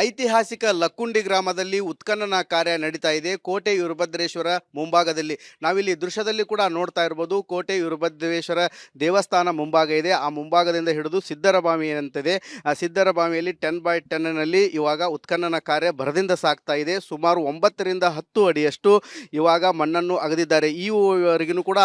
ಐತಿಹಾಸಿಕ ಲಕ್ಕುಂಡಿ ಗ್ರಾಮದಲ್ಲಿ ಉತ್ಖನನ ಕಾರ್ಯ ನಡೀತಾ ಇದೆ. ಕೋಟೆ ವೀರಭದ್ರೇಶ್ವರ ಮುಂಭಾಗದಲ್ಲಿ ನಾವಿಲ್ಲಿ ದೃಶ್ಯದಲ್ಲಿ ಕೂಡ ನೋಡ್ತಾ ಇರ್ಬೋದು. ಕೋಟೆ ವೀರಭದ್ರೇಶ್ವರ ದೇವಸ್ಥಾನ ಮುಂಭಾಗ ಇದೆ. ಆ ಮುಂಭಾಗದಿಂದ ಹಿಡಿದು ಸಿದ್ದರಬಾವಿ ಅಂತಿದೆ. ಆ ಸಿದ್ದರಬಾವಿಯಲ್ಲಿ 10x10 ನಲ್ಲಿ ಇವಾಗ ಉತ್ಖನನ ಕಾರ್ಯ ಭರದಿಂದ ಸಾಗ್ತಾ ಇದೆ. ಸುಮಾರು 9 ರಿಂದ 10 ಅಡಿಯಷ್ಟು ಇವಾಗ ಮಣ್ಣನ್ನು ಅಗೆದಿದ್ದಾರೆ. ಈವರೆಗೂ ಕೂಡ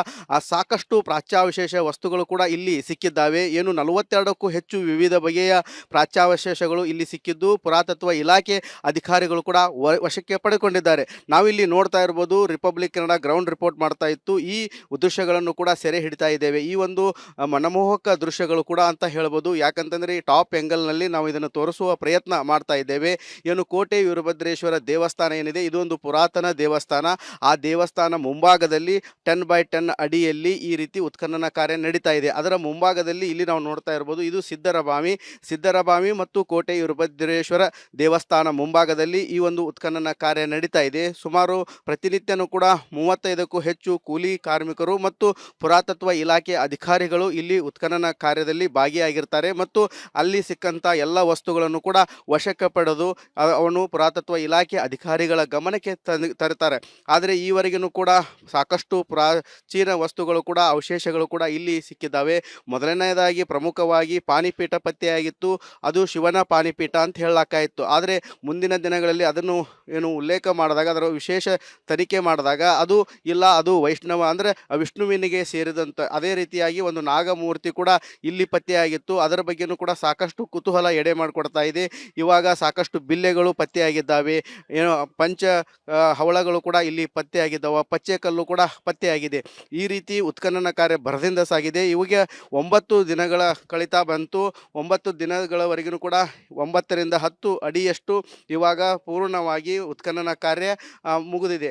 ಸಾಕಷ್ಟು ಪ್ರಾಚ್ಯಾವಶೇಷ ವಸ್ತುಗಳು ಕೂಡ ಇಲ್ಲಿ ಸಿಕ್ಕಿದ್ದಾವೆ. ಏನು 42ಕ್ಕೂ ಹೆಚ್ಚು ವಿವಿಧ ಬಗೆಯ ಪ್ರಾಚ್ಯಾವಶೇಷಗಳು ಇಲ್ಲಿ ಸಿಕ್ಕಿದ್ದು ಪುರಾತತ್ವ ಇಲಾಖೆ ಅಧಿಕಾರಿಗಳು ಕೂಡ ವಶಕ್ಕೆ ಪಡೆದುಕೊಂಡಿದ್ದಾರೆ. ನಾವಿಲ್ಲಿ ನೋಡ್ತಾ ಇರ್ಬೋದು, ರಿಪಬ್ಲಿಕ್ ಕನ್ನಡ ಗ್ರೌಂಡ್ ರಿಪೋರ್ಟ್ ಮಾಡ್ತಾ ಇತ್ತು. ಈ ದೃಶ್ಯಗಳನ್ನು ಕೂಡ ಸೆರೆ ಹಿಡಿತಾ ಇದ್ದೇವೆ. ಈ ಒಂದು ಮನಮೋಹಕ ದೃಶ್ಯಗಳು ಕೂಡ ಅಂತ ಹೇಳ್ಬೋದು. ಯಾಕಂತಂದ್ರೆ ಈ ಟಾಪ್ ನಲ್ಲಿ ನಾವು ಇದನ್ನು ತೋರಿಸುವ ಪ್ರಯತ್ನ ಮಾಡ್ತಾ ಇದ್ದೇವೆ. ಏನು ಕೋಟೆ ವೀರಭದ್ರೇಶ್ವರ ದೇವಸ್ಥಾನ ಏನಿದೆ, ಇದು ಒಂದು ಪುರಾತನ ದೇವಸ್ಥಾನ. ಆ ದೇವಸ್ಥಾನ ಮುಂಭಾಗದಲ್ಲಿ 10x10 ಅಡಿಯಲ್ಲಿ ಈ ರೀತಿ ಉತ್ಖನನ ಕಾರ್ಯ ನಡೀತಾ ಇದೆ. ಅದರ ಮುಂಭಾಗದಲ್ಲಿ ಇಲ್ಲಿ ನಾವು ನೋಡ್ತಾ ಇರ್ಬೋದು, ಇದು ಸಿದ್ದರಬಾವಿ ಮತ್ತು ಕೋಟೆ ವೀರಭದ್ರೇಶ್ವರ ದೇವಸ್ಥಾನ ಮುಂಭಾಗದಲ್ಲಿ ಈ ಒಂದು ಉತ್ಖನನ ಕಾರ್ಯ ನಡೀತಾ ಇದೆ. ಸುಮಾರು ಪ್ರತಿನಿತ್ಯನೂ ಕೂಡ 35ಕ್ಕೂ ಹೆಚ್ಚು ಕೂಲಿ ಕಾರ್ಮಿಕರು ಮತ್ತು ಪುರಾತತ್ವ ಇಲಾಖೆ ಅಧಿಕಾರಿಗಳು ಇಲ್ಲಿ ಉತ್ಖನನ ಕಾರ್ಯದಲ್ಲಿ ಭಾಗಿಯಾಗಿರ್ತಾರೆ ಮತ್ತು ಅಲ್ಲಿ ಸಿಕ್ಕಂತ ಎಲ್ಲ ವಸ್ತುಗಳನ್ನು ಕೂಡ ವಶಕ್ಕೆ ಪಡೆದು ಅವನು ಪುರಾತತ್ವ ಇಲಾಖೆ ಅಧಿಕಾರಿಗಳ ಗಮನಕ್ಕೆ ತರುತ್ತಾರೆ. ಆದರೆ ಈವರೆಗೂ ಕೂಡ ಸಾಕಷ್ಟು ಪ್ರಾಚೀನ ವಸ್ತುಗಳು ಕೂಡ ಅವಶೇಷಗಳು ಕೂಡ ಇಲ್ಲಿ ಸಿಕ್ಕಿದ್ದಾವೆ. ಮೊದಲನೆಯದಾಗಿ ಪ್ರಮುಖವಾಗಿ ಪಾಣಿಪೀಠ ಪತ್ತೆಯಾಗಿತ್ತು. ಅದು ಶಿವನ ಪಾಣಿಪೀಠ ಅಂತ ಹೇಳಲಾಗ್ತಾ. ಆದರೆ ಮುಂದಿನ ದಿನಗಳಲ್ಲಿ ಅದನ್ನು ಉಲ್ಲೇಖ ಮಾಡಿದಾಗ, ಅದರ ವಿಶೇಷ ತನಿಖೆ ಮಾಡಿದಾಗ ಅದು ಇಲ್ಲ, ಅದು ವೈಷ್ಣವ ಅಂದರೆ ವಿಷ್ಣುವಿನಿಗೆ ಸೇರಿದಂಥ ಅದೇ ರೀತಿಯಾಗಿ ಒಂದು ನಾಗಮೂರ್ತಿ ಕೂಡ ಇಲ್ಲಿ ಪತ್ತೆಯಾಗಿತ್ತು. ಅದರ ಬಗ್ಗೆನೂ ಕೂಡ ಸಾಕಷ್ಟು ಕುತೂಹಲ ಎಡೆ ಮಾಡಿಕೊಡ್ತಾ ಇದೆ. ಇವಾಗ ಸಾಕಷ್ಟು ಬಿಲ್ಲೆಗಳು ಪತ್ತೆಯಾಗಿದ್ದಾವೆ. ಪಂಚ ಹವಳಗಳು ಕೂಡ ಇಲ್ಲಿ ಪತ್ತೆಯಾಗಿದ್ದಾವೆ. ಪಚ್ಚೆಕಲ್ಲು ಕೂಡ ಪತ್ತೆಯಾಗಿದೆ. ಈ ರೀತಿ ಉತ್ಖನನ ಕಾರ್ಯ ಭರದಿಂದ ಸಾಗಿದೆ. ಇವಾಗ 9 ದಿನಗಳ ಕಳೀತಾ ಬಂತು. 9 ದಿನಗಳವರೆಗೂ ಕೂಡ 9 ರಿಂದ 10 ಅಡಿಯಷ್ಟು ಇವಾಗ ಪೂರ್ಣವಾಗಿ ಉತ್ಖನನ ಕಾರ್ಯ ಮುಗಿದಿದೆ.